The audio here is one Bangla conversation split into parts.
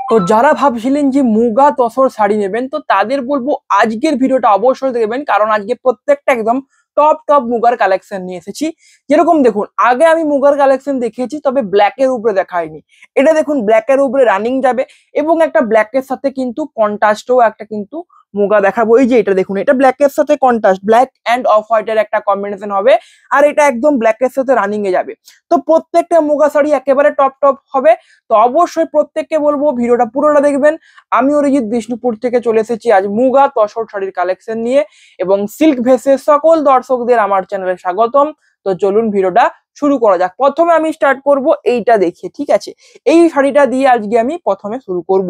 তো যারা ভাবছিলেন যে মুগা তসর শাড়ি নেবেন, তো তাদের বলবো আজকের ভিডিওটা অবশ্যই দেখবেন, কারণ আজকে প্রত্যেকটা একদম টপ টপ মুগার কালেকশন নিয়ে এসেছি। যেরকম দেখুন, আগে আমি মুগার কালেকশন দেখিয়েছি, তবে ব্ল্যাকের উপরে দেখাইনি। এটা দেখুন ব্ল্যাকের উপরে রানিং যাবে, এবং একটা ব্ল্যাকের সাথে কিন্তু কন্ট্রাস্টও একটা কিন্তু মুগা দেখাবো। এই যে এটা দেখুন, এটা ব্ল্যাকের সাথে কন্ট্রাস্ট, ব্ল্যাক অ্যান্ড অফ হোয়াইটের একটা কম্বিনেশন হবে, আর এটা একদম ব্ল্যাকের সাথে রানিং এ যাবে। তো প্রত্যেকটা মুগা শাড়ি একেবারে টপ টপ হবে। তো অবশ্যই প্রত্যেককে বলবো ভিডিওটা পুরোটা দেখবেন। আমি অরিজিৎ বিষ্ণুপুর থেকে চলে এসেছি আজ মুগা তসর শাড়ির কালেকশন নিয়ে, এবং সিল্ক ভেসের সকল দর্শকদের আমার চ্যানেলে স্বাগতম। তো চলুন ভিডিওটা শুরু করা যাক। প্রথমে আমি স্টার্ট করব এইটা দেখিয়ে, ঠিক আছে? এই শাড়িটা দিয়ে আজকে আমি প্রথমে শুরু করব।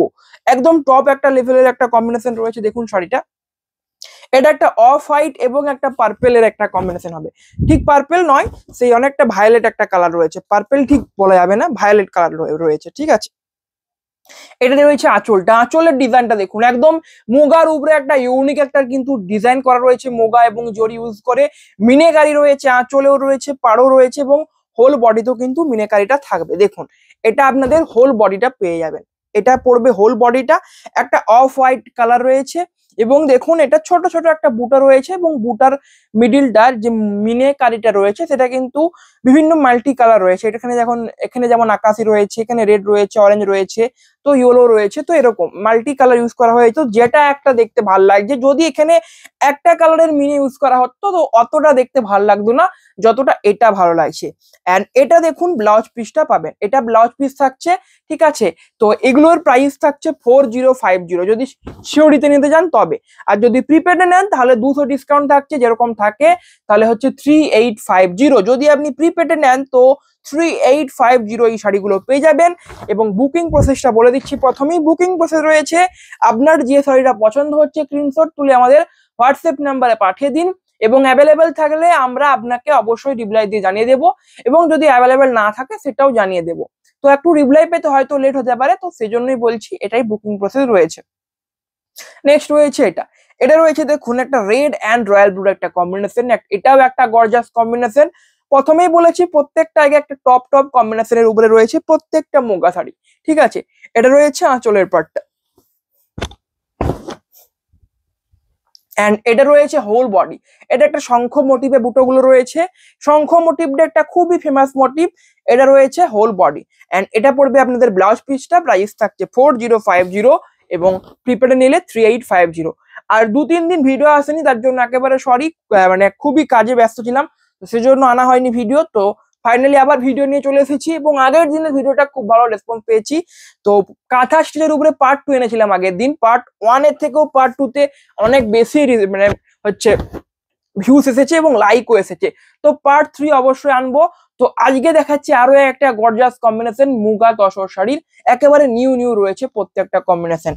একদম টপ একটা লেভেলের একটা কম্বিনেশন রয়েছে। দেখুন শাড়িটা, এটা একটা অফ হোয়াইট এবং একটা পার্পেলের একটা কম্বিনেশন হবে। ঠিক পার্পেল নয়, সেই অনেকটা ভায়োলেট একটা কালার রয়েছে, পার্পেল ঠিক বলা যাবে না, ভায়োলেট কালার রয়েছে, ঠিক আছে? এটাতে রয়েছে আঁচলটা, আঁচলের ডিজাইনটা দেখুন, একদম মুগার উপরে একটা ইউনিক একটা কিন্তু ডিজাইন করা রয়েছে, মুগা এবং জরি ইউজ করে। মিনেকারি রয়েছে, আঁচলেও রয়েছে, পাড়ও রয়েছে, এবং হোল বডিতেও কিন্তু মিনেকারিটা থাকবে। দেখুন, এটা আপনাদের হোল বডিটা পেয়ে যাবেন, এটা পড়বে হোল বডিটা। একটা অফ হোয়াইট কালার রয়েছে, এবং দেখুন এটা ছোট ছোট একটা বুটা রয়েছে, এবং বুটার মিডিলটার যে মিনেকারিটা রয়েছে সেটা কিন্তু বিভিন্ন মাল্টি কালার রয়েছে। এখানে যেমন আকাশি রয়েছে, এখানে রেড রয়েছে, অরেঞ্জ রয়েছে, তো ইয়েলো রয়েছে, তো এরকম মাল্টি কালার ইউজ করা হয়েছে। যেটা একটা দেখতে ভাল লাগছে, যদি এখানে একটা কালারের মিনি ইউজ করা হতো তো অতটা দেখতে ভাল লাগতো না যতটা এটা ভালো লাগছে। এন্ড এটা দেখুন ব্লাউজ পিসটা পাবেন, এটা ব্লাউজ পিস থাকছে, ঠিক আছে? তো এগুলোর প্রাইস থাকছে 4050 যদি শিওরিতে নিতে যান তবে। আর যদি প্রিপেডে নেন তাহলে 200 ডিসকাউন্ট থাকছে, যেরকম থাকে তাহলে হচ্ছে 3850। যদি আপনি প্রিপেডে নেন তো 3850 এই শাড়িগুলো পেয়ে যাবেন। এবং বুকিং প্রসেসটা বলে দিচ্ছি, প্রথমেই বুকিং প্রসেস রয়েছে। আপনার যে শাড়িটা পছন্দ হচ্ছে স্ক্রিনশট তুলে আমাদের হোয়াটসঅ্যাপ নাম্বারে পাঠিয়ে দিন, এবং অ্যাভেলেবেল থাকলে আমরা আপনাকে অবশ্যই রিপ্লাই দিয়ে জানিয়ে দেবো, এবং যদি অ্যাভেলেবেল না থাকে সেটাও জানিয়ে দেবো। তো একটু রিপ্লাই পেতে হয়তো লেট হতে পারে, তো সেজন্যই বলছি এটাই বুকিং প্রসেস রয়েছে। নেক্সট রয়েছে এটা, এটা রয়েছে দেখুন একটা রেড অ্যান্ড রয়্যাল ব্লুর একটা কম্বিনেশন, এটাও একটা গর্জাস কম্বিনেশন। প্রথমেই বলেছি প্রত্যেকটা আগে একটা টপ টপ কম্বিনেশনের উপরে রয়েছে প্রত্যেকটা মুগা শাড়ি, ঠিক আছে? এটা রয়েছে আঁচলের পাটটা, এন্ড এটা রয়েছে হোল বডি। এটা একটা শঙ্খ মোটিভে বুটোগুলো রয়েছে, শঙ্খ মোটিভটা একটা খুবই ফেমাস মোটিভ। এটা রয়েছে হোল বডি, এন্ড এটা পড়বে আপনাদের ব্লাউজ পিসটা, প্রাইস থাকছে 4050, এবং প্রিপেডে নিলে 3850। আর 2-3 দিন ভিডিও আসেনি, তার জন্য একেবারে সরি, মানে খুবই কাজে ব্যস্ত ছিলাম, তো সেজন্য আনা হয়নি ভিডিও। তো ফাইনালি আবার ভিডিও নিয়ে চলে এসেছি, এবং আগের দিনের ভিডিওটা খুব ভালো রেসপন্স পেয়েছি। তো কাঁথা স্টিচের উপরে পার্ট 2 এনেছিলাম আগের দিন, পার্ট 1 এর থেকেও পার্ট 2 তে অনেক বেশি মানে হচ্ছে ভিউস এসেছে এবং লাইকও এসেছে। তো পার্ট 3 অবশ্যই আনবো। তো আজকে দেখাচ্ছি আরো একটা গর্জাস কম্বিনেশন মুগা তসর শাড়ির, একেবারে নিউ নিউ রয়েছে প্রত্যেকটা কম্বিনেশন।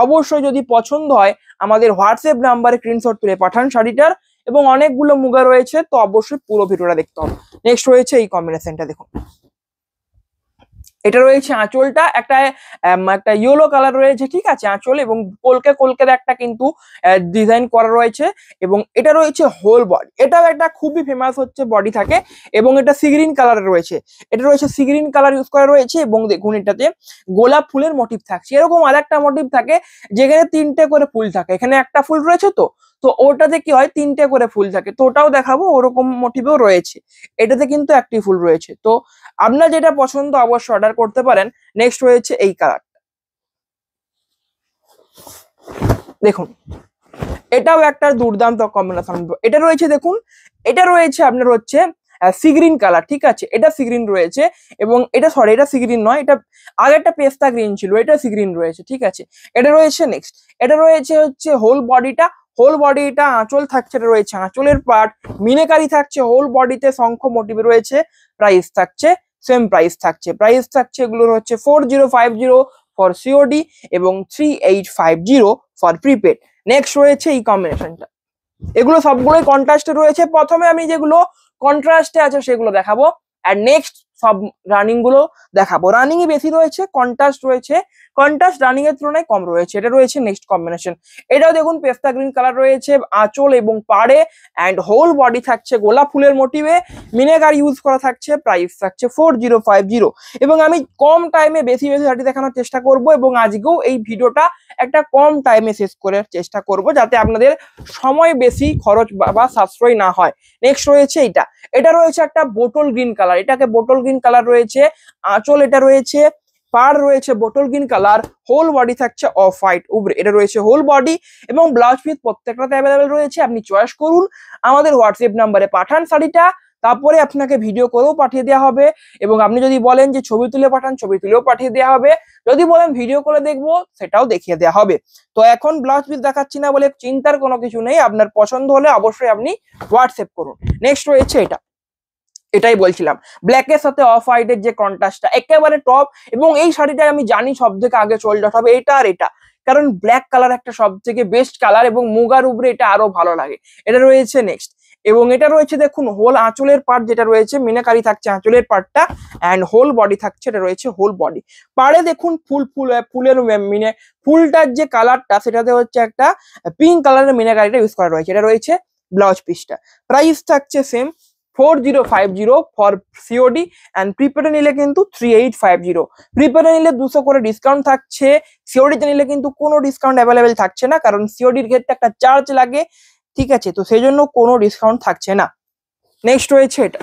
অবশ্যই যদি পছন্দ হয় আমাদের হোয়াটসঅ্যাপ নাম্বারে স্ক্রিনশট তুলে পাঠান শাড়িটার, এবং অনেকগুলো মুগা রয়েছে, তো অবশ্যই পুরো ভিডিওটা দেখতে হবে। নেক্সট রয়েছে এই কম্বিনেশনটা দেখুন, এটা রয়েছে আঁচলটা, একটা ইয়েলো কালার রয়েছে, ঠিক আছে? আঁচল এবং কলকে কলকের একটা কিন্তু ডিজাইন করা রয়েছে, এবং এটা রয়েছে হোল বডি। এটাও একটা খুবই ফেমাস হচ্ছে বডি থাকে, এবং এটা সি গ্রিন কালারের রয়েছে। এটা রয়েছে সি গ্রিন কালার ইউজ করা রয়েছে, এবং দেখুন এটাতে গোলাপ ফুলের মোটিভ থাকছে। এরকম আরেকটা মোটিভ থাকে যেখানে 3টে করে ফুল থাকে, এখানে একটা ফুল রয়েছে, তো তো ওটাতে কি হয় 3টে করে ফুল থাকে, তো ওটাও দেখাবো, ওরকম মোটিভও রয়েছে। এটাতে কিন্তু একটি ফুল রয়েছে। তো আপনার যেটা পছন্দ অবশ্যই অর্ডার করতে পারেন। নেক্সট রয়েছে এই কালার, দেখুন এটাও একটা দুর্দান্ত কম্বিনেশন। এটা রয়েছে দেখুন, এটা রয়েছে আপনার হচ্ছে সি গ্রিন কালার, ঠিক আছে? এটা সি গ্রিন রয়েছে, এবং এটা সরি এটা সি গ্রিন নয়, এটা আগেরটা পেস্তা গ্রিন ছিল, এটা সি গ্রিন রয়েছে, ঠিক আছে? এটা রয়েছে নেক্সট, এটা রয়েছে হচ্ছে হোল বডিটা, হোল বডিটা আঁচল থাকছে, এটা রয়েছে আঁচলের পার্ট, মিনেকারি থাকছে, হোল বডিতে শঙ্খ মোটিভ রয়েছে, প্রাইস থাকছে সেম, প্রাইস থাকছে এগুলোর হচ্ছে 4050 ফর সিওডি, এবং 3850 ফর প্রিপেড। নেক্সট রয়েছে এই কম্বিনেশনটা, এগুলো সবগুলোই কন্ট্রাস্টে রয়েছে। প্রথমে আমি যেগুলো কন্ট্রাস্টে আছে সেগুলো দেখাবো, আর নেক্সট সব রানিং গুলো দেখাবো। রানিং এ বেশি রয়েছে, কন্ট্রাস্ট রয়েছে, কন্ট্রাস্ট রানিং এর তুলনায় কম রয়েছে। এটা রয়েছে নেক্সট কম্বিনেশন। এটাও দেখুন পেস্তা গ্রিন কালার রয়েছে, আঁচল এবং পাড়ে অ্যান্ড হোল বডি থাকছে গোলাপ ফুলের মোটিভে, মিনেকার ইউজ করা থাকছে, প্রাইস থাকছে 4050। এবং আমি কম টাইমে বেশি বেশি শাড়ি দেখানোর চেষ্টা করব, এবং আজকেও এই ভিডিওটা একটা কম টাইমে শেষ করার চেষ্টা করব যাতে আপনাদের সময় বেশি খরচ বা সাশ্রয় না হয়। নেক্সট রয়েছে এটা রয়েছে একটা বোটল গ্রিন কালার, এটাকে বোটল গ্রিন কালার রয়েছে, আঁচল এটা রয়েছে, পাড় রয়েছে bottle green colour, whole body থাকছে অফ হোয়াইট উবরে, এটা রয়েছে হোল বডি এবং ব্লাউজ পিস প্রত্যেকটাতে অ্যাভেলেবেল রয়েছে। আপনি চয়েস করুন, আমাদের হোয়াটসঅ্যাপ নাম্বারে পাঠান শাড়িটা, তারপরে আপনাকে ভিডিও করেও পাঠিয়ে দেওয়া হবে, এবং আপনি যদি বলেন যে ছবি তুলে পাঠান, ছবি তুলেও পাঠিয়ে দেওয়া হবে, যদি বলেন ভিডিও করে দেখবো সেটাও দেখিয়ে দেওয়া হবে। তো এখন ব্লাউজ পিস দেখাচ্ছি না বলে চিন্তার কোনো কিছু নেই, আপনার পছন্দ হলে অবশ্যই আপনি হোয়াটসঅ্যাপ করুন। নেক্সট রয়েছে এটাই বলছিলাম, ব্ল্যাকের সাথে অফ হোয়াইটের যে কন্ট্রাস্টটা একেবারে টপ, এবং এই শাড়িটা আমি জানি সব থেকে আগে সোল্ড আউট হবে এটা আর এটা, কারণ ব্ল্যাক কালার একটা সব থেকে বেস্ট কালার এবং মুগার উপরে এটা আরো ভালো লাগে। এটা রয়েছে নেক্সট, এবং এটা রয়েছে দেখুন হোল আঁচলের পার্ট যেটা রয়েছে, মিনাকারি থাকছে আঁচলের পার্টটা অ্যান্ড হোল বডি থাকছে, এটা রয়েছে হোল বডি। পাড়ে দেখুন ফুলের মিনে ফুলটার যে কালারটা সেটাতে হচ্ছে একটা পিঙ্ক কালারের মিনাকারিটা ইউজ করা রয়েছে। এটা রয়েছে ব্লাউজ পিসটা, প্রাইস থাকছে সেম 4050 ফর সিওডি অ্যান্ড প্রিপেডে নিলে কিন্তু 3850। প্রিপেডে নিলে 200 করে ডিসকাউন্ট থাকছে, সিওডিতে নিলে কিন্তু কোনো ডিসকাউন্ট অ্যাভেলেবেল থাকছে না, কারণ সিওডির ক্ষেত্রে একটা চার্জ লাগে, ঠিক আছে, তো সেই জন্য কোনো ডিসকাউন্ট থাকছে না। নেক্সট রয়েছে এটা,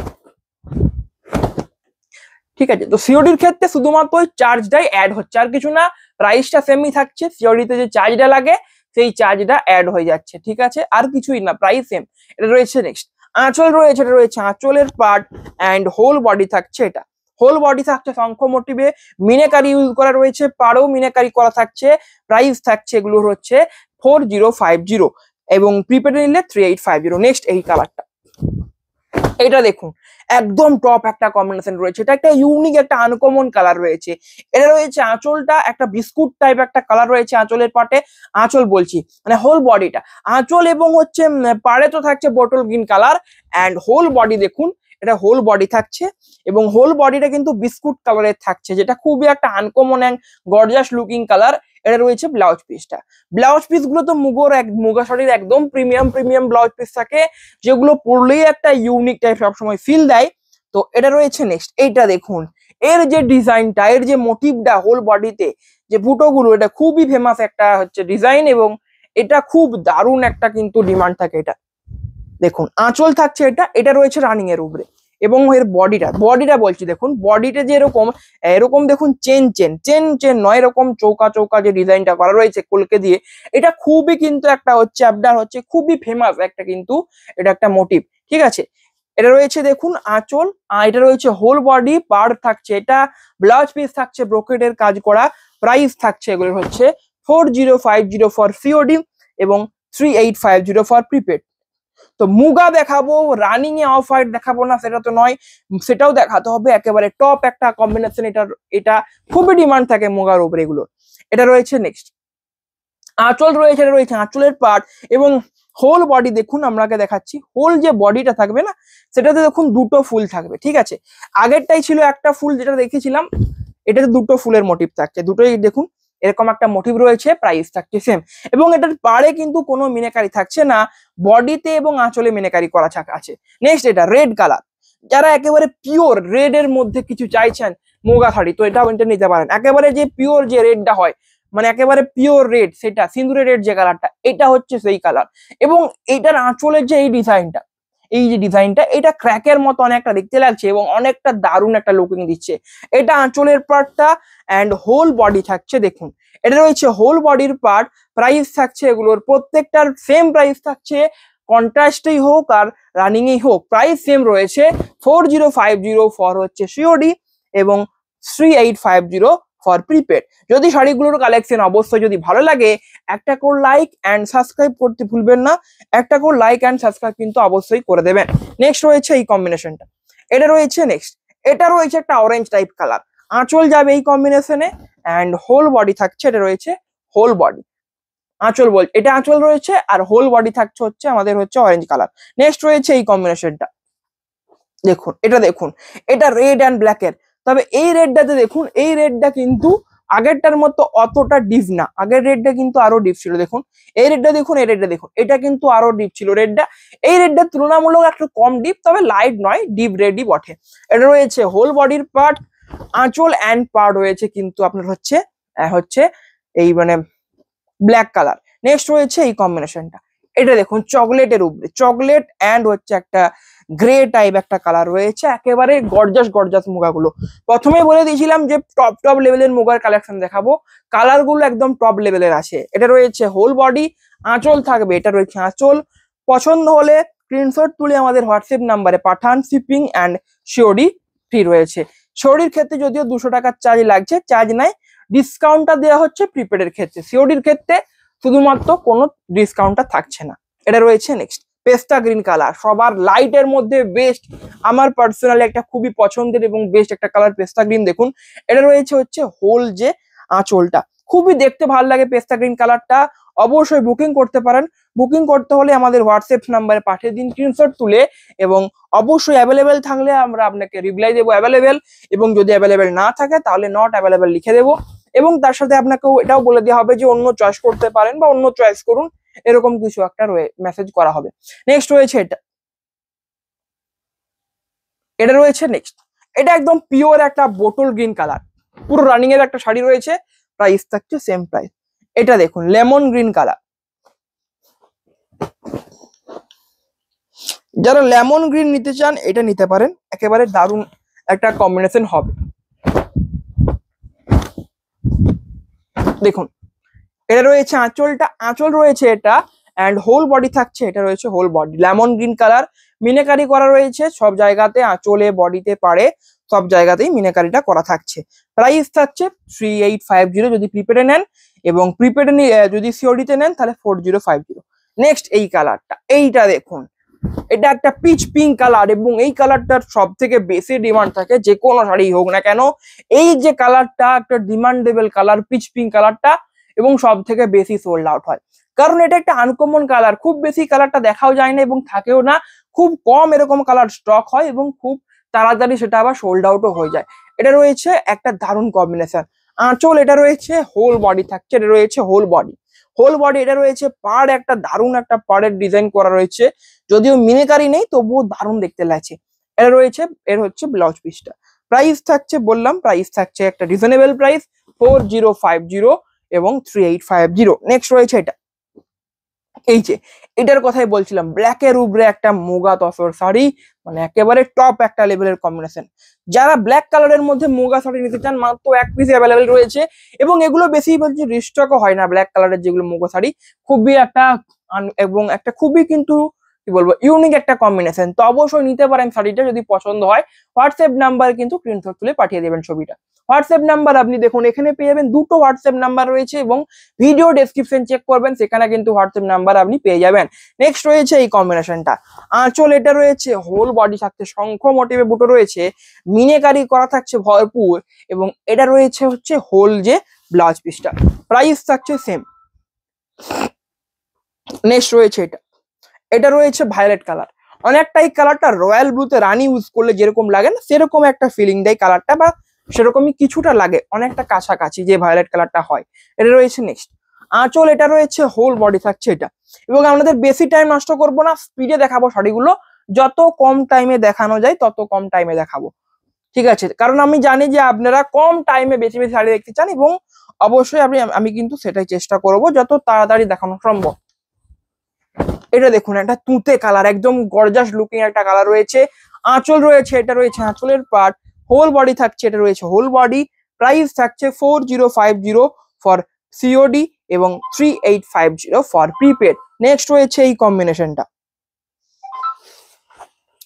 ঠিক আছে, তো সিওডির ক্ষেত্রে শুধুমাত্র ওই চার্জটাই অ্যাড হচ্ছে আর কিছু না, প্রাইসটা সেমই থাকছে, সিওডিতে যে চার্জটা লাগে সেই চার্জটা অ্যাড হয়ে যাচ্ছে, ঠিক আছে, আর কিছুই না, প্রাইস সেম। এটা রয়েছে নেক্সট, আঁচল রয়েছে, এটা রয়েছে আঁচলের পার্ট অ্যান্ড হোল বডি থাকছে, এটা হোল বডি থাকছে শঙ্খ মোটিভে, মিনাকারি ইউজ করা রয়েছে, পাড়েও মিনাকারি করা থাকছে, প্রাইস থাকছে এগুলোর হচ্ছে 4050 এবং প্রিপেড নিলে 3850। নেক্সট এই কালারটা, এটা দেখুন একদম টপ একটা কম্বিনেশন রয়েছে, এটা একটা ইউনিক একটা আনকমন কালার রয়েছে। এটা রয়েছে আঁচলটা একটা বিস্কুট টাইপ একটা কালার রয়েছে আঁচলের পাটে, আঁচল বলছি মানে হোল বডিটা, আঁচল এবং হচ্ছে পাড়ে তো থাকছে bottle green colour and whole body দেখুন এটা হোল বডি থাকছে, এবং হোল বডিটা কিন্তু বিস্কুট কালারের থাকছে, যেটা খুবই একটা uncommon and gorgeous looking colour. এটা রয়েছে ব্লাউজ পিসটা, ব্লাউজ পিস গুলো তো মুগা শাড়ির একদম প্রিমিয়াম ব্লাউজ পিস থাকে, যেগুলো পরলেই একটা ইউনিক টাইপ সবসময় ফিল দেয়। তো এটা রয়েছে নেক্সট, এইটা দেখুন এর যে ডিজাইনটা, এর যে মোটিভটা হোল বডিতে যে বুটোগুলো, এটা খুবই ফেমাস একটা হচ্ছে ডিজাইন, এবং এটা খুব দারুণ একটা কিন্তু ডিমান্ড থাকে। এটা দেখুন আঁচল থাকছে, এটা রয়েছে রানিং এর উপরে, এবং এর বডিটা বলছি দেখুন, বডিটা যে এরকম দেখুন চেন নয়, এরকম চৌকা যে ডিজাইনটা করা রয়েছে কলকে দিয়ে, এটা খুবই কিন্তু একটা হচ্ছে আপনার হচ্ছে খুবই ফেমাস একটা কিন্তু এটা একটা মোটিভ, ঠিক আছে। এটা রয়েছে দেখুন আঁচল, এটা রয়েছে হোল বডি, পাড় থাকছে, এটা ব্লাউজ পিস থাকছে ব্রোকেডের কাজ করা, প্রাইস থাকছে এগুলোর হচ্ছে 4050 ফর সিওডি এবং 3850 ফর প্রিপেড। তো মুগা দেখাবো, রানিং এ অফ হোয়াইট দেখাবো না সেটা তো নয়, সেটাও দেখাতে হবে, একেবারে টপ একটা কম্বিনেশন, এটা খুবই ডিমান্ড থাকে মুগার উপরে এগুলো। এটা রয়েছে নেক্সট, আঁচল রয়েছে, এটা রয়েছে আঁচলের পার্ট এবং হোল বডি দেখুন, আপনাকে দেখাচ্ছি হোল যে বডিটা থাকবে না সেটাতে দেখুন দুটো ফুল থাকবে, ঠিক আছে, আগেরটাই ছিল একটা ফুল যেটা দেখেছিলাম, এটাতে দুটো ফুলের মোটিভ থাকছে, দুটোই দেখুন এরকম একটা মোটিভ রয়েছে, প্রাইস থাকছে সেম, এবং এটার পাড়ে কিন্তু কোনো মিনাকারি থাকছে না, বডিতে এবং আঁচলে মিনাকারি করা আছে। নেক্সট এটা রেড কালার, যারা একেবারে পিওর রেড এর মধ্যে কিছু চাইছেন মুগা শাড়ি, তো এটা নিতে পারেন, একেবারে যে পিওর যে রেডটা হয় মানে একেবারে পিওর রেড, সেটা সিঁদুরের রেড যে কালারটা, এটা হচ্ছে সেই কালার, এবং এটার আঁচলের যে এই যে ডিজাইনটা এটা ক্র্যাকের মতো অনেকটা দেখতে লাগছে এবং অনেকটা দারুণ একটা লুকিং দিচ্ছে। এটা আঁচলের পার্টটা অ্যান্ড হোল বডি থাকছে, দেখুন এটা রয়েছে হোল বডির পার্ট, প্রাইস থাকছে এগুলোর প্রত্যেকটার সেম প্রাইস থাকছে, কন্ট্রাস্টেই হোক আর রানিং এই হোক প্রাইস সেম রয়েছে, 4050 ফর হচ্ছে সিওডি এবং 3850 ফর প্রিপেড। যদি শাড়িগুলোর কালেকশন অবশ্যই যদি ভালো লাগে একটা করে লাইক অ্যান্ড সাবস্ক্রাইব করতে ভুলবেন না, একটা করে লাইক অ্যান্ড সাবস্ক্রাইব কিন্তু অবশ্যই করে দেবেন। নেক্সট রয়েছে এই কম্বিনেশনটা, এটা রয়েছে নেক্সট, এটা রয়েছে একটা অরেঞ্জ টাইপ কালার, আঁচল যাবে এই কম্বিনেশনে অ্যান্ড হোল বডি থাকছে, এটা রয়েছে হোল বডি, আঁচল এটা আঁচল রয়েছে আর হোল বডি থাকছে হচ্ছে আমাদের হচ্ছে অরেঞ্জ কালার। নেক্সট রয়েছে এই কম্বিনেশনটা, দেখুন এটা দেখুন, এটা রেড অ্যান্ড ব্ল্যাকের। তবে এই রেডটাতে দেখুন, এই রেডটা কিন্তু আগেরটার মতো অতটা ডিপ না, আগের রেডটা কিন্তু আরো ডিপ ছিল। দেখুন এই রেডটা দেখুন, এই রেডটা দেখুন, এটা কিন্তু আরো ডিপ ছিল রেডটা। এই রেডটা তুলনামূলক একটু কম ডিপ, তবে লাইট নয়, ডিপ রেডই বটে। এটা রয়েছে হোল বডির পার্ট, আঁচল অ্যান্ড পার্ট রয়েছে কিন্তু আপনার হচ্ছে হচ্ছে এই মানে ব্ল্যাক কালার। নেক্সট রয়েছে এই কম্বিনেশনটা, এটা দেখুন চকলেটের উপরে, চকলেট অ্যান্ড হচ্ছে একটা গ্রে টাইপ একটা কালার রয়েছে, একেবারে গর্জাস গর্জাস মুগাগুলো। প্রথমে বলে দিয়েছিলাম যে টপ টপ লেভেলের মুগার কালেকশন দেখাবো, কালার গুলো একদম টপ লেভেলের আছে। এটা রয়েছে হোল বডি, আঁচল থাকবে, এটা রয়েছে আঁচল। পছন্দ হলে স্ক্রিনশট তুলে আমাদের হোয়াটসঅ্যাপ নাম্বারে পাঠান, শিপিং অ্যান্ড সিওডি ফ্রি রয়েছে। সিওডির ক্ষেত্রে যদিও 200 টাকার চার্জ লাগছে, চার্জ নাই, ডিসকাউন্টটা দেওয়া হচ্ছে প্রিপেডের ক্ষেত্রে, সিওডির ক্ষেত্রে শুধুমাত্র কোনো ডিসকাউন্টটা থাকছে না। এটা রয়েছে নেক্সট পেস্তা গ্রিন কালার, সবার লাইটের মধ্যে বেস্ট, আমার পার্সোনালি একটা খুবই পছন্দের এবং বেস্ট একটা কালার পেস্তা গ্রিন। দেখুন এটা রয়েছে হচ্ছে হোল যে আঁচলটা, খুবই দেখতে ভালো লাগে পেস্তা গ্রিন কালারটা। অবশ্যই বুকিং করতে পারেন, বুকিং করতে হলে আমাদের হোয়াটসঅ্যাপ নাম্বারে পাঠিয়ে দিন স্ক্রিনশট তুলে, এবং অবশ্যই অ্যাভেলেবেল থাকলে আমরা আপনাকে রিপ্লাই দেবো অ্যাভেলেবেল, এবং যদি অ্যাভেলেবেল না থাকে তাহলে নট অ্যাভেলেবেল লিখে দেবো। এবং তার সাথে আপনাকেও এটাও বলে দেওয়া হবে যে অন্য চয়েস করতে পারেন বা অন্য চয়েস করুন, এরকম কিছু একটা মেসেজ করা হবে। নেক্সট রয়েছে এটা, এটা রয়েছে নেক্সট, এটা একদম পিওর একটা বোটল গ্রিন কালার, পুরো রানিং এর একটা শাড়ি রয়েছে, প্রাইস থাকছে সেম প্রাইস। এটা দেখুন লেমন গ্রিন কালার, যারা লেমন গ্রিন নিতে চান এটা নিতে পারেন, একেবারে দারুণ একটা কম্বিনেশন হবে। দেখুন এটা রয়েছে আঁচলটা, আঁচল রয়েছে এটা, অ্যান্ড হোল বডি থাকছে, এটা রয়েছে whole body lemon green colour, মিনাকারি করা রয়েছে সব জায়গাতে, আঁচলে বডিতে পারে সব জায়গাতেই মিনাকারিটা করা থাকছে। প্রাইস থাকছে 3850 যদি প্রিপেডে নেন, এবং প্রিপেডে যদি সিওডিতে নেন তাহলে 4050। নেক্সট এই কালারটা, এইটা দেখুন, এটা একটা পিচ পিঙ্ক কালার, এবং এই কালারটার সব থেকে বেশি ডিমান্ড থাকে যে কোনো শাড়ি হোক না কেন। এই যে কালারটা একটা ডিমান্ডেবল কালার, পিচ পিঙ্ক কালারটা, এবং সব থেকে বেশি সোল্ড আউট হয়, কারণ এটা একটা আনকমন কালার, খুব বেশি কালারটা দেখাও যায় না এবং থাকেও না, খুব কম এরকম কালার স্টক হয়, এবং খুব তাড়াতাড়ি সেটা আবার সোল্ড আউটও হয়ে যায়। এটা রয়েছে একটা দারুণ কম্বিনেশন। আঁচল এটা রয়েছে হোল বডি থাকছে, এটা রয়েছে হোল বডি, হোল বডি, এটা রয়েছে পাড়, একটা দারুণ একটা পাড়ের ডিজাইন করা রয়েছে, যদিও মিনিকারি নেই তবুও দারুণ দেখতে লাগছে। এটা রয়েছে, এর হচ্ছে ব্লাউজ পিসটা। প্রাইস থাকছে বললাম, প্রাইস থাকছে একটা রিজনেবল প্রাইস 4050 এবং 3850। নেক্সট রয়েছে এটা, এই যে এটার কথাই বলছিলাম, ব্ল্যাকের উপরে একটা মুগা তসর শাড়ি, মানে একেবারে টপ একটা লেভেলের কম্বিনেশন। যারা ব্ল্যাক কালারের মধ্যে মুগা শাড়ি নিতে চান মাত্র এক পিস অ্যাভেলেবেল রয়েছে, এবং এগুলো বেশি বলছি রিস্টকও হয় না, ব্ল্যাক কালারের যেগুলো মুগা শাড়ি খুবই একটা এবং একটা খুবই কিন্তু কি বলবো ইউনিক একটা কম্বিনেশন। তো অবশ্যই নিতে পারেন শাড়িটা যদি পছন্দ হয়। হোয়াটসঅ্যাপ নাম্বার কিন্তু স্ক্রিনশট তুলে পাঠিয়ে দেবেন ছবিটা। হোয়াটসঅ্যাপ নাম্বার আপনি দেখুন এখানে পেয়ে যাবেন, দুটো হোয়াটসঅ্যাপ নাম্বার রয়েছে, এবং ভিডিও ডেসক্রিপশন চেক করবেন সেখানে কিন্তু হোয়াটসঅ্যাপ নাম্বার আপনি পেয়ে যাবেন। নেক্সট রয়েছে এই কম্বিনেশনটা, আঁচল এটা রয়েছে হোল বডি থাকছে, শঙ্খ মোটিভে বুটো রয়েছে, মিনেকারি করা থাকছে ভরপুর, এবং এটা রয়েছে হচ্ছে হোল যে ব্লাউজ পিসটা। প্রাইস থাকছে সেম। নেক্সট রয়েছে এটা, এটা রয়েছে ভায়োলেট কালার, অনেকটা এই কালারটা রয়্যাল ব্লুতে রানী ইউজ করলে যেরকম লাগে না সেরকম একটা ফিলিং দেয় কালারটা, বা সেরকমই কিছুটা লাগে, অনেকটা কাছাকাছি যে ভায়োলেট কালারটা হয়। এটা রয়েছে নেক্সট আঁচল, এটা রয়েছে হোল বডি থাকছে এটা, এবং আমাদের বেশি টাইম নষ্ট করবো না, স্পিডে দেখাবো শাড়িগুলো, যত কম টাইমে দেখানো যায় তত কম টাইমে দেখাবো, ঠিক আছে? কারণ আমি জানি যে আপনারা কম টাইমে বেশি বেশি শাড়ি দেখতে চান, এবং অবশ্যই আমি কিন্তু সেটাই চেষ্টা করবো যত তাড়াতাড়ি দেখানো সম্ভব। এটা দেখুন একটা তুঁতে কালার, একদম গর্জাস লুকিং একটা কালার রয়েছে, আঁচল রয়েছে, এটা রয়েছে আঁচলের পার্ট, হোল বডি থাকছে, এটা রয়েছে হোল বডি। প্রাইস থাকছে 4050 ফর সিওডি এবং 3850 ফর প্রিপেড। নেক্সট রয়েছে এই কম্বিনেশনটা,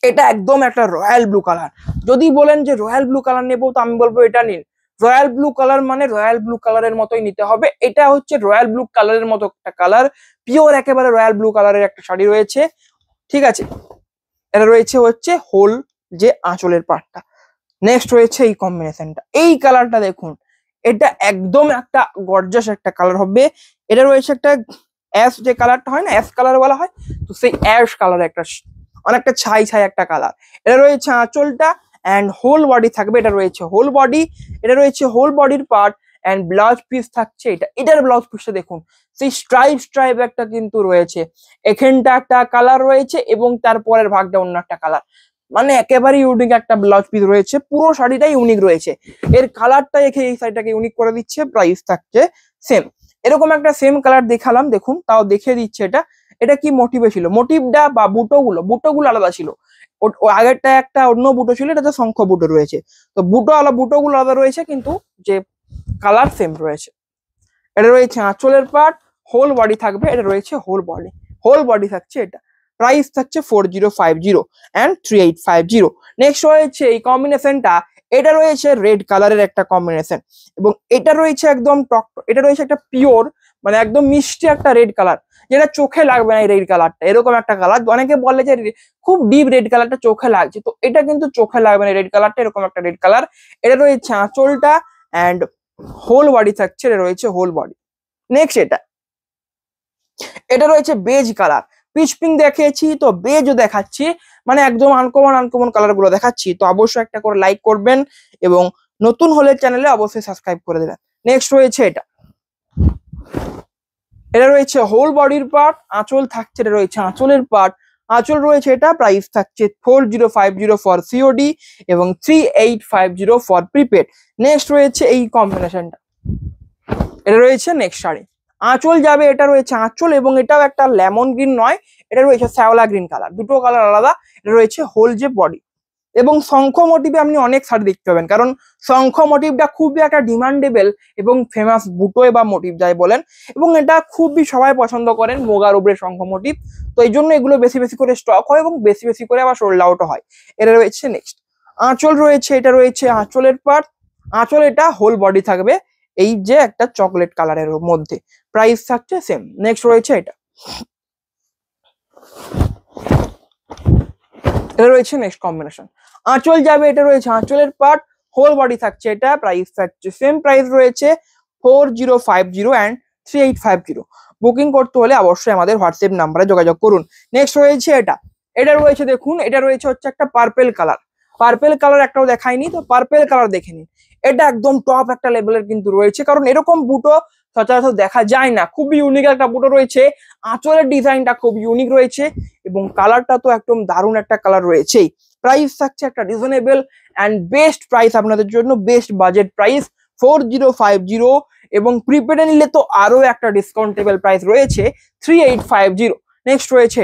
এটা একদম একটা রয়্যাল ব্লু কালার, যদি বলেন যে রয়্যাল ব্লু কালার নেবো তো আমি বলবো এটা নিন। রয়্যাল ব্লু কালার মানে রয়্যাল ব্লু কালারের মতোই নিতে হবে, এটা হচ্ছে রয়্যাল ব্লু কালারের মতো একটা কালার, পিওর একেবারে রয়্যাল ব্লু কালারের একটা শাড়ি রয়েছে, ঠিক আছে? এটা রয়েছে হচ্ছে হোল যে আঁচলের পার্টটা। নেক্সট রয়েছে এই কম্বিনেশনটা, এই কালারটা দেখুন, এটা একদম একটা গর্জাস একটা কালার হবে। এটা রয়েছে একটা অ্যাশ যে কালারটা হয় না, অ্যাশ কালার বলা হয়, তো সেই অ্যাশ কালার একটা অনেকটা ছাই ছাই একটা কালার। এটা রয়েছে আঁচলটা অ্যান্ড হোল বডি থাকবে, এটা রয়েছে হোল বডি, এটা রয়েছে হোল বডির পার্ট অ্যান্ড ব্লাউজ পিস থাকছে এটা। এটার ব্লাউজ পিসটা দেখুন, সেই স্ট্রাইপ একটা কিন্তু রয়েছে, এখানটা একটা কালার রয়েছে এবং তারপরের ভাগটা অন্য একটা কালার, মানে একেবারে ইউনিক একটা ব্লাউজ পিস রয়েছে, পুরো শাড়িটাই ইউনিক রয়েছে। এর কালারটা এখে এই শাড়িটাকে ইউনিক করে দিচ্ছে। প্রাইস থাকছে সেম। এরকম একটা সেম কালার দেখালাম, দেখুন তাও দেখিয়ে দিচ্ছে এটা। এটা কি মোটিভে ছিল, মোটিভটা বা বুটোগুলো আলাদা ছিল। আগেরটা একটা অন্য বুটো ছিল, এটাতে শঙ্খ বুটো রয়েছে। তো বুটোগুলো আলাদা রয়েছে, কিন্তু যে কালার সেম রয়েছে। এটা রয়েছে আঁচলের পার্ট, হোল বডি থাকবে, এটা রয়েছে হোল বডি থাকছে এটা। প্রাইস থাকছে 4050 অ্যান্ড 3850। নেক্সট রয়েছে এই কম্বিনেশনটা, এটা রয়েছে রেড কালারের একটা কম্বিনেশন এবং এটা রয়েছে একদম এটা রয়েছে একটা পিওর, মানে একদম মিষ্টি একটা রেড কালার, যেটা চোখে লাগবে না এই রেড কালারটা, এরকম একটা কালার। অনেকে বলে যে খুব ডিপ রেড কালারটা চোখে লাগছে, তো এটা কিন্তু চোখে লাগবে না রেড কালারটা, এরকম একটা রেড কালার। এটা রয়েছে আঁচলটা অ্যান্ড হোল বডি থাকছে, এটা রয়েছে হোল বডি। নেক্সট এটা রয়েছে বেজ কালার, পিচ পিঙ্ক দেখিয়েছি তো বেজও দেখাচ্ছি, মানে একদম আনকমন কালার গুলো দেখাচ্ছি। তো অবশ্যই একটা করে লাইক করবেন এবং নতুন হলে চ্যানেলে অবশ্যই সাবস্ক্রাইব করে দেবেন। নেক্সট রয়েছে এটা রয়েছে হোল বডির পার্ট, আঁচল থাকছে, এটা রয়েছে আঁচলের পার্ট, আঁচল রয়েছে এটা। প্রাইস থাকছে 4050 ফর সিওডি এবং 3850 ফর প্রিপেড। নেক্সট রয়েছে এই কম্বিনেশনটা, এটা রয়েছে নেক্সট শাড়ি। আঁচল যাবে, এটা রয়েছে আঁচল এবং এটাও একটা লেমন গ্রিন নয়, এটা রয়েছে শ্যাওলা গ্রিন কালার, দুটো কালার আলাদা। এটা রয়েছে হোল যে বডি এবং শঙ্খ মোটিভে আপনি অনেক শাড়ি দেখতে পাবেন, কারণ শঙ্খ মোটিভটা খুবই একটা ডিমান্ডেবল এবং ফেমাস বুটো বা মোটিভ যাই বলেন, এবং এটা খুবই সবাই পছন্দ করেন মোগার উপরে শঙ্খ মোটিভ। তো এই জন্য এগুলো বেশি করে স্টক হয় এবং বেশি করে আবার সোল্ড আউটও হয়। এটা রয়েছে নেক্সট আঁচল রয়েছে, এটা রয়েছে আঁচলের পার্ট, আঁচল এটা হোল বডি থাকবে এই যে একটা চকলেট কালারের মধ্যে। প্রাইস থাকছে সেম। নেক্সট রয়েছে এটা রয়েছে নেক্সট কম্বিনেশন, আঁচল যাবে, এটা রয়েছে আঁচলের পার্ট, হোল বডি থাকছে এটা। প্রাইস থাকছে সেম, প্রাইস রয়েছে 4050 অ্যান্ড 3850। বুকিং করতে হলে অবশ্যই আমাদের হোয়াটসঅ্যাপ নাম্বারে যোগাযোগ করুন। নেক্সট রয়েছে এটা রয়েছে দেখুন, এটা রয়েছে হচ্ছে একটা পার্পেল কালার একটাও দেখায়নি, তো পার্পেল কালার দেখে নিন। এটা একদম টপ একটা লেভেলের কিন্তু রয়েছে, কারণ এরকম বুটো সচরাচর দেখা যায় না, খুবই ইউনিক একটা বুটো রয়েছে। আঁচলের ডিজাইনটা খুব ইউনিক রয়েছে এবং কালারটা তো একদম দারুণ একটা কালার রয়েছেই। প্রাইস থাকছে একটা রিজনেবল অ্যান্ড বেস্ট প্রাইস আপনাদের জন্য, বেস্ট বাজেট প্রাইস 4050 এবং প্রিপেডে নিলে তো আরো একটা ডিসকাউন্টেবল প্রাইস রয়েছে 3850। নেক্সট রয়েছে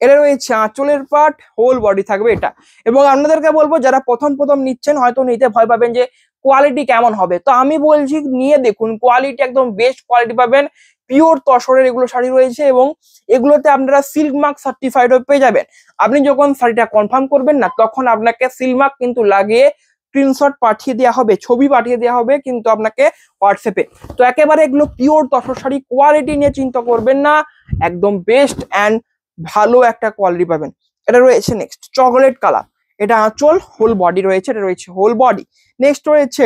এটা রয়েছে আঁচলের পার্ট, হোল বডি থাকবে এটা। এবং আপনাদেরকে বলবো যারা প্রথম নিচ্ছেন হয়তো নিতে ভয় পাবেন যে কোয়ালিটি কেমন হবে, তো আমি বলছি নিয়ে দেখুন, কোয়ালিটি একদম বেস্ট কোয়ালিটি পাবেন। পিওর তসরের এগুলো শাড়ি রয়েছে এবং এগুলোতে আপনারা সিল্ক মার্ক সার্টিফাইডও পেয়ে যাবেন। আপনি যখন শাড়িটা কনফার্ম করবেন না, তখন আপনাকে সিল্ক মার্ক কিন্তু লাগিয়ে স্ক্রিনশট পাঠিয়ে দেওয়া হবে, ছবি পাঠিয়ে দেওয়া হবে কিন্তু আপনাকে হোয়াটসঅ্যাপে। তো একেবারে এগুলো পিওর তসর শাড়ি, কোয়ালিটি নিয়ে চিন্তা করবেন না, একদম বেস্ট অ্যান্ড ভালো একটা কোয়ালিটি পাবেন। এটা রয়েছে নেক্সট চকলেট কালার, এটা আঁচল, হোল বডি রয়েছে, এটা রয়েছে হোল বডি। নেক্সট রয়েছে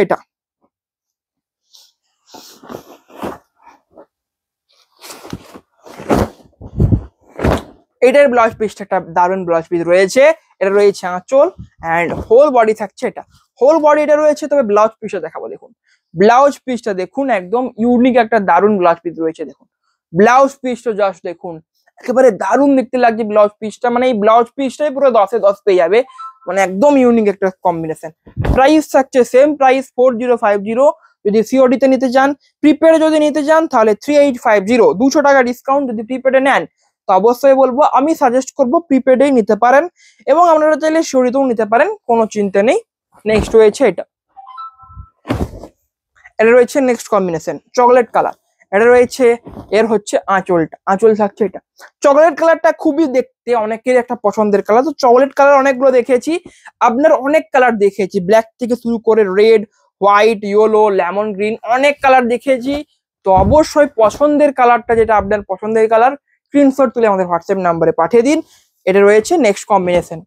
এটার ব্লাউজ পিসটা একটা দারুণ ব্লাউজ পিস রয়েছে, এটা রয়েছে আঁচল অ্যান্ড হোল বডি থাকছে এটা। হোল বডি এটা রয়েছে, তবে ব্লাউজ পিসটা দেখাবো, দেখুন ব্লাউজ পিসটা দেখুন, একদম ইউনিক একটা দারুণ ব্লাউজ পিস রয়েছে। দেখুন ব্লাউজ পিসটা জাস্ট দেখুন, একেবারে দারুণ দেখতে লাগছে ব্লাউজ পিসটা, মানে এই ব্লাউজ পিসটাই পুরো 10-এ 10 পেয়ে যাবে, মানে একদম ইউনিক একটা কম্বিনেশন। প্রাইস থাকছে সেম, প্রাইস 4050 যদি সিওডি তে নিতে চান। প্রিপেডে যদি নিতে চান তাহলে 3850, 200 টাকা ডিসকাউন্ট যদি প্রিপেডে নেন। তো অবশ্যই বলবো, আমি সাজেস্ট করবো প্রিপেডেই নিতে পারেন এবং আপনারা চাইলে সিওডিতেও নিতে পারেন, কোনো চিন্তা নেই। নেক্সট রয়েছে এটা রয়েছে নেক্সট কম্বিনেশন চকলেট কালার, এটা রয়েছে এর হচ্ছে আঁচল থাকছে এটা। চকলেট কালারটা খুবই দেখতে অনেকের একটা পছন্দের কালার, তো চকলেট কালার অনেকগুলো দেখেছি, আপনার অনেক কালার দেখেছি, ব্ল্যাক থেকে শুরু করে red, white, yellow, lemon green, অনেক কালার দেখেছি। তো অবশ্যই পছন্দের কালারটা যেটা আপনার পছন্দের কালার স্ক্রিনশট তুলে আমাদের হোয়াটসঅ্যাপ নাম্বারে পাঠিয়ে দিন। এটা রয়েছে নেক্সট কম্বিনেশন,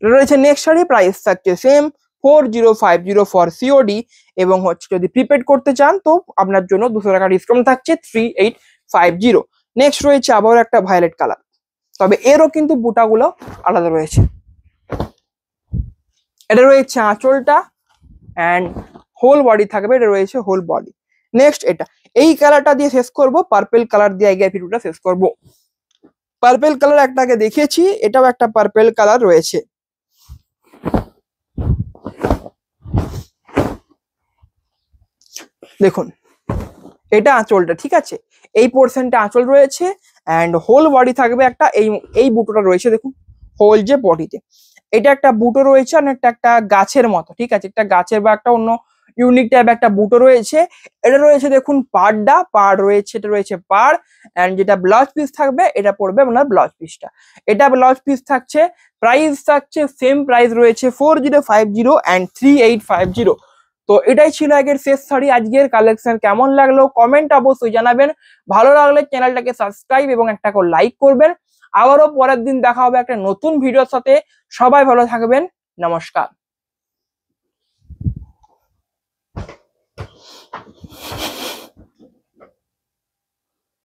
এটা রয়েছে নেক্সট শাড়ি। প্রাইস থাকছে সেম 4050 ফর সিওডি এবং হচ্ছে যদি প্রিপেড করতে চান তো আপনার জন্য 200 টাকা ডিসকাউন্ট থাকছে 3850। নেক্সট রয়েছে আবার একটা ভায়োলেট কালার, তবে এরও কিন্তু বুটাগুলো আলাদা রয়েছে। এটা রয়েছে আঁচলটা অ্যান্ড হোল বডি থাকবে, এটা রয়েছে হোল বডি। নেক্সট এটা, এই কালারটা দিয়ে শেষ করব, পার্পেল কালার দিয়ে আগে ভিডিওটা শেষ করব। পার্পেল কালার একটা আগে দেখিয়েছি, এটাও একটা পার্পেল কালার রয়েছে। দেখুন এটা আঁচলটা, ঠিক আছে, এই পোর্শনটা আঁচল রয়েছে অ্যান্ড হোল বডি থাকবে একটা, এই বুটোটা রয়েছে দেখুন হোল যে বডিতে, এটা একটা বুটো রয়েছে আর একটা গাছের মতো, ঠিক আছে, একটা গাছের বা একটা অন্য ইউনিক টাইপ একটা বুটো রয়েছে। এটা রয়েছে দেখুন পাড় রয়েছে, এটা রয়েছে পাড় অ্যান্ড যেটা ব্লাউজ পিস থাকবে এটা পড়বে আপনার ব্লাউজ পিসটা। এটা ব্লাউজ পিস থাকছে, প্রাইস থাকছে সেম প্রাইস রয়েছে 4050 অ্যান্ড 3850। তো এটাই ছিল আগের শেষ শাড়ি। আজকের কালেকশন কেমন লাগলো কমেন্ট অবশ্যই জানাবেন, ভালো লাগলে চ্যানেলটাকে সাবস্ক্রাইব এবং একটা করে লাইক করবেন। আবারও পরের দিন দেখা হবে একটা নতুন ভিডিওর সাথে। সবাই ভালো থাকবেন, নমস্কার।